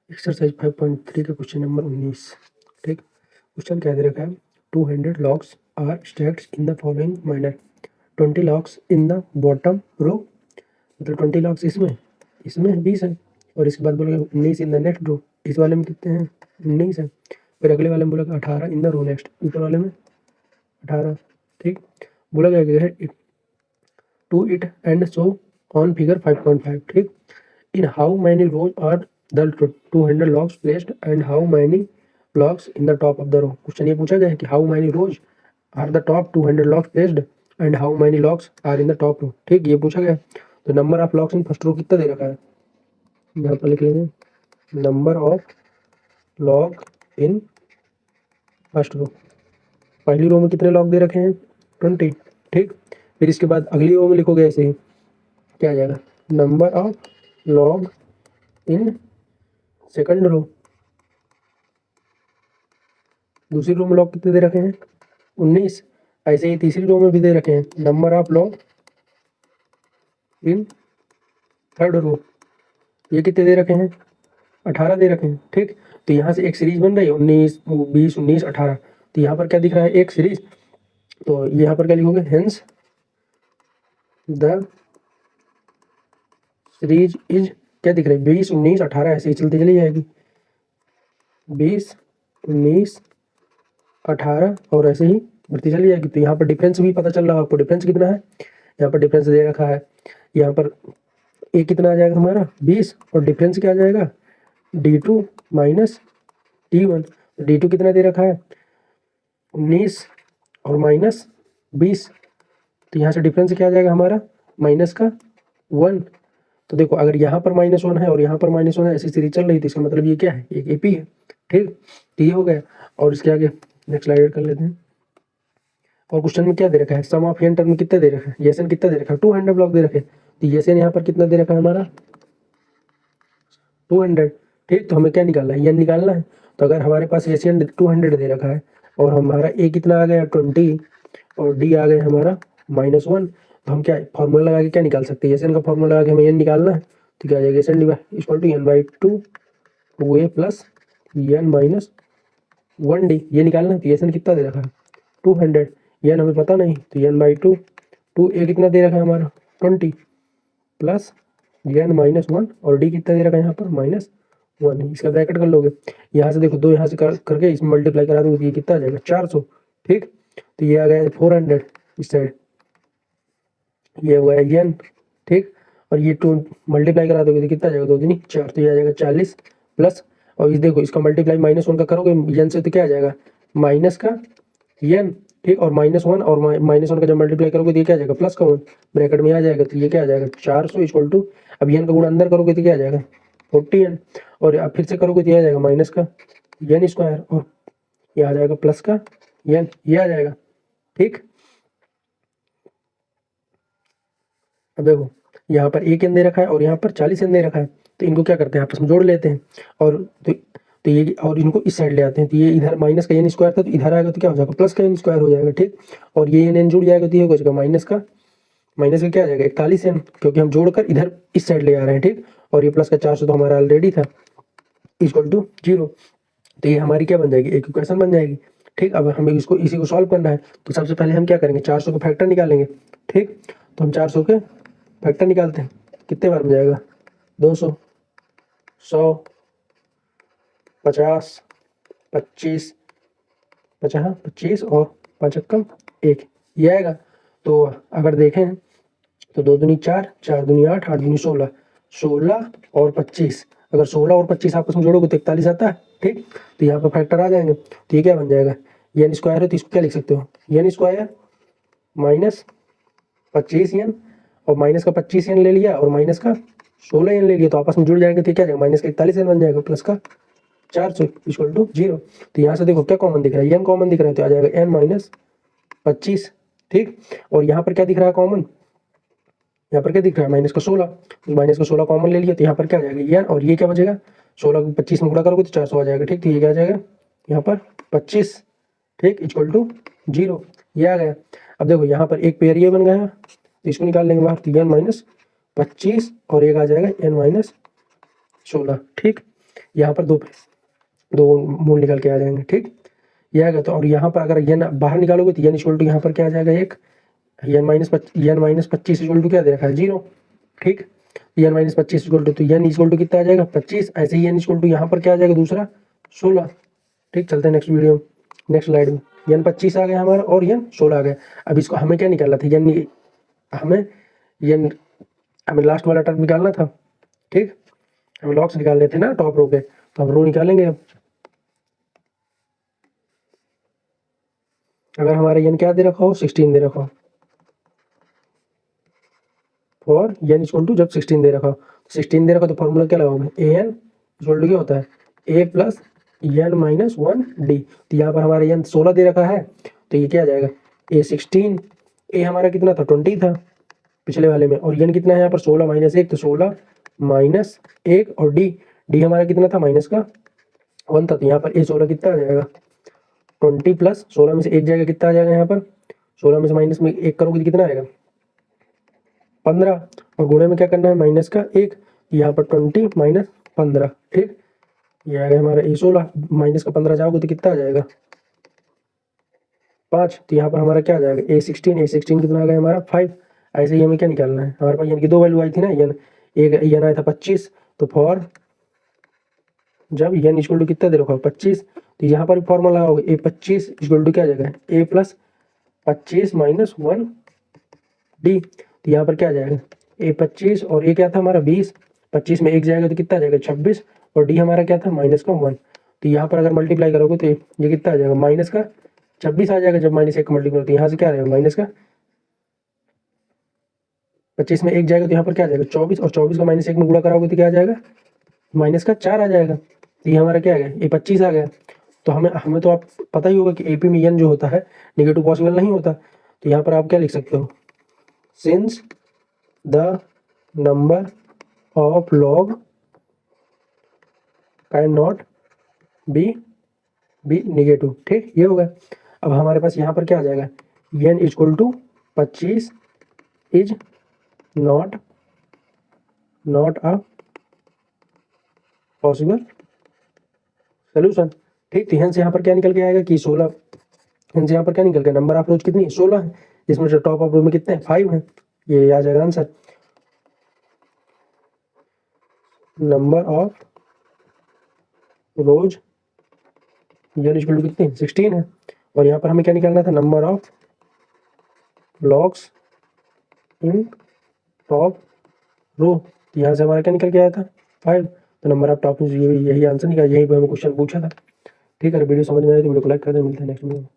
Exercise 5.3 का question number 19। ठीक, question क्या दे रखा है, 200 logs are stacked in the following manner, 20 logs in the bottom row, मतलब 20 लॉग्स इसमें इसमें 20 है, और इसके बाद बोलेगा 19 इन द नेक्स्ट रो, इस वाले में कितने हैं 19 है, फिर अगले वाले में बोलेगा 18 इन द रो नेक्स्ट, ऊपर वाले में 18। ठीक, बोला गया है to it and show on figure 5.5। ठीक, in how many rows are the 200 logs placed and how many logs in the top of the row। Question ये पूछा गया है कि how many rows are the top 200 logs placed and how many logs are in the top row। ठीक, ये पूछा गया है। तो number of logs in first row कितना दे रखा है, यहाँ पर लिख लेंगे number of log in first row. पहली रो में कितने लॉग दे रखे हैं 20। ठीक, फिर इसके बाद अगली रो में लिखोगे ऐसे ही, क्या आ जाएगा number of log in second row. दूसरी रो में लॉग कितने दे रखे हैं 19। ऐसे ही तीसरी रो में भी दे रखे हैं number of log in third row, ये कितने दे रखे हैं 18 दे रखे हैं। ठीक, तो यहाँ से एक सीरीज बन रही है 19 20 19 18। तो यहाँ पर क्या दिख रहा है एक सीरीज, तो यहाँ पर क्या लिखोगे हेंस द सीरीज इज, क्या दिख रहा है 20 19 18, ऐसे ही चलती चली जाएगी 20 19 18 और ऐसे ही बढ़ती चली जाएगी। तो यहाँ पर डिफरेंस भी पता चल रहा है आपको, डिफरेंस कितना है, यहाँ पर डिफरेंस दे रखा है, यहाँ पर ए कितना आ जाएगा हमारा 20 और डिफरेंस क्या आ जाएगा D2 माइनस D1। D2 कितना दे रखा है 19 और माइनस 20, तो यहाँ से डिफरेंस क्या आ जाएगा हमारा माइनस का 1। तो देखो अगर यहाँ पर -1 है और यहाँ पर -1 है, ऐसी सीरीज चल रही थी, इसका मतलब ये क्या है एक AP है। ठीक, तो ये हो गया, और इसके आगे नेक्स्ट स्लाइड कर लेते हैं। और क्वेश्चन में क्या दे रखा है सम ऑफ एन टर्म कितना दे रखा है, एन कितना दे रखा है 200 ब्लॉक दे रखे, तो एन यहाँ पर कितना दे रखा है हमारा 200। ठीक, तो हमें क्या निकालना है एन निकालना है। तो अगर हमारे पास एन 200 दे रखा है और हमारा ए कितना आ गया 20 और डी आ गया हमारा -1, तो हम क्या फॉर्मूला लगा के क्या निकाल सकते हैं, एन का फॉर्मूला लगा के हमें एन निकालना है। तो क्या आ जाएगा N equal to n/2 2a plus n -1 D, ये निकालना है। तो एन कितना दे रखा है 200, एन हमें पता नहीं, तो n/2 2a कितना दे रखा है हमारा 20 प्लस n -1 और डी कितना दे रखा है यहाँ पर -1। इसका ब्रैकेट कर लोगे, यहाँ से देखो दो यहाँ से करके इसमें मल्टीप्लाई करा दोगे, ये कितना आ जाएगा 400। ठीक, तो ये आ गया 400 इस साइड, ये हुआ है n। ठीक, और ये 2 मल्टीप्लाई करा दोगे तो कितना आ जाएगा 2 दूनी 4, तो ये आ जाएगा 40 प्लस, और इस देखो इसका मल्टीप्लाई -1 का करोगे n से तो क्या आ जाएगा माइनस का n। ठीक, और -1 और -1 का जब मल्टीप्लाई करोगे तो ये क्या आ जाएगा प्लस का 1 ब्रैकेट में आ जाएगा, तो ये क्या आ जाएगा 400 इक्वल टू, अब n का गुणा अंदर करोगे तो क्या आ जाएगा 40n, और अब फिर से करोगे तो ये आ जाएगा माइनस का n स्क्वायर और ये आ जाएगा प्लस का n, ये आ जाएगा। ठीक, अब देखो यहाँ पर 1n दे रखा है और यहाँ पर 40n दे रखा है, तो इनको क्या करते हैं आपस में जोड़ लेते हैं, और तो ये और इनको इस साइड ले आते हैं, तो ये इधर माइनस का n स्क्वायर था तो इधर आएगा तो क्या हो जाएगा प्लस का n स्क्वायर हो जाएगा। ठीक, और ये n जुड़ जाएगा तो ये हो जाएगा माइनस का क्या आ जाएगा 41n, क्योंकि हम जोड़कर इधर इस साइड ले आ रहे हैं। ठीक, और ये प्लस का 400 तो हमारा ऑलरेडी था इक्वल टू 0, तो ये हमारी क्या बन जाएगी एक इक्वेशन बन जाएगी। ठीक, अब हमें इसको इसी को सॉल्व करना है, तो सबसे पहले हम क्या करेंगे 400 का फैक्टर निकालेंगे। ठीक, तो हम 400 के फैक्टर निकालते हैं, कितने बार में जाएगा 200 100 50 25 50 25 और 5 एकम 1, ये आएगा। तो अगर देखें तो 2 दूनी 4 4 दूनी 8 8 दूनी 16 16 और 25, अगर 16 और 25 आपस में जोड़ोगे तो 41 आता है। ठीक, तो यहाँ पर फैक्टर आ जाएंगे, तो ये क्या बन जाएगा n स्क्वायर है, तो इसको क्या लिख सकते हो n स्क्वायर माइनस 25n, और माइनस का 25n ले लिया और माइनस का 16n ले लिया, तो आपस में जुड़ जाएंगे तो क्या जाएगा माइनस का 41n बन जाएगा प्लस का 400 इक्वल टू 0। तो यहाँ से देखो क्या कॉमन दिख रहा है n कॉमन दिख रहा है, तो आ जाएगा n -25। ठीक, और यहाँ पर क्या दिख रहा है कॉमन, यहाँ पर क्या दिख रहा है माइनस का 16, माइनस का 16 कॉमन ले लिया, तो यहाँ पर क्या आ जाएगा n, और ये क्या बचेगा 16 को 25 में गुणा करोगे तो 400 आ जाएगा। ठीक, तो ये क्या आ जाएगा यहाँ पर 25। ठीक, इक्वल टू 0, ये आ गया। अब देखो यहाँ पर एक पेयर ये बन गया, तो इसको निकाल लेंगे बाहर, तो n -25 और एक आ जाएगा n -16। ठीक, यहाँ पर दो मूल निकल के आ जाएंगे। ठीक, ये आ गया। तो और यहाँ पर अगर n बाहर निकालोगे तो n इक्वल टू यहाँ पर क्या आ जाएगा 1, n माइनस 25 इक्वल टू क्या दे रखा है 0। ठीक, n माइनस 25 इक्वल टू, तो n इक्वल टू कितना आ जाएगा 25। ऐसे ही n इक्वल टू यहाँ पर क्या आ जाएगा दूसरा 16। ठीक, चलते हैं नेक्स्ट वीडियो में, नेक्स्ट स्लाइड में। n 25 आ गया हमारा और n 16 आ गया। अब इसको हमें क्या निकालना था, हमें लास्ट वाला टर्म निकालना था। ठीक, हमें लॉग्स निकालने थे ना टॉप रो के, तो हम रो निकालेंगे। अब अगर हमारे n क्या दे रखा हो 16 दे रखा हो, और n इक्वल टू जब 16 दे रखा हो, 16 दे रखा तो फॉर्मूला क्या लगाओगे, ए एन इक्वल टू क्या होता है a plus n minus 1d। तो यहाँ पर हमारा n 16 दे रखा है, तो ये क्या आ जाएगा a 16। a हमारा कितना था 20 था पिछले वाले में, और n कितना है यहाँ पर 16 माइनस 1, तो 16 माइनस 1, और d हमारा कितना था माइनस का 1 था। तो यहाँ पर a 16 कितना आ जाएगा 20 प्लस 16 में से 1 जाएगा, कितना आ जाएगा यहाँ पर 16 में से माइनस में 1 करोगे तो कितना आएगा 15, और गुणे में क्या करना है माइनस का 1, यहाँ पर 20 माइनस 15। ठीक, ये आ गया हमारा a16, माइनस का 15 जाओगे तो कितना आ जाएगा 5। तो यहाँ पर हमारा क्या आ जाएगा a16 कितना आ गया हमारा 5। ऐसे ही हमें क्या निकालना है, हमारे पास n की दो वैल्यू आई थी ना, एक n आया था 25, तो फॉर जब n इक्वल टू कितना दे रखा है 25, तो यहाँ पर फॉर्मूला लगाओगे a 25 इक्वल टू क्या आ जाएगा a प्लस 25 माइनस 1d। तो यहाँ पर क्या आ जाएगा a 25 और a क्या था हमारा 20, 25 में 1 जाएगा तो कितना आ जाएगा 26, और d हमारा क्या था माइनस का 1। तो यहाँ पर अगर मल्टीप्लाई करोगे तो ये कितना आ जाएगा माइनस का 26 आ जाएगा। जब माइनस 1 मल्टीप्लाई, तो यहाँ से क्या आ जाएगा माइनस का 25 में 1 जाएगा तो यहाँ पर क्या आ जाएगा 24, और 24 का माइनस 1 में गुणा कराओगे तो क्या आ जाएगा माइनस का 4 आ जाएगा। तो ये हमारा क्या आ गया ये 25 आ गया। तो हमें तो आप पता ही होगा कि एपी में n जो होता है नेगेटिव पॉसिबल नहीं होता। तो यहाँ पर आप क्या लिख सकते हो, since the number of log can not be negative. ठीक, ये होगा। अब हमारे पास यहाँ पर क्या आ जाएगा n equal to 25 is not a possible solution. ठीक, तो यहाँ से यहाँ पर क्या निकल के आएगा कि 16, यहाँ से यहाँ पर क्या निकल गया नंबर ऑफ रोज कितनी है 16 है, जिसमें से टॉप ऑफ रो में कितने हैं 5 है। ये आ जाएगा answer, number of rows n equal to कितनी 16 है। और यहाँ पर हमें क्या निकालना था number of logs in top row. तो यहाँ से हमारा क्या निकल के आया था 5। तो नंबर ऑफ टॉप, यही आंसर निकाला, यही पे हमें क्वेश्चन पूछा था। ठीक है, वीडियो समझ में आए तो वीडियो को लाइक कर दें, मिलते हैं नेक्स्ट वीडियो में।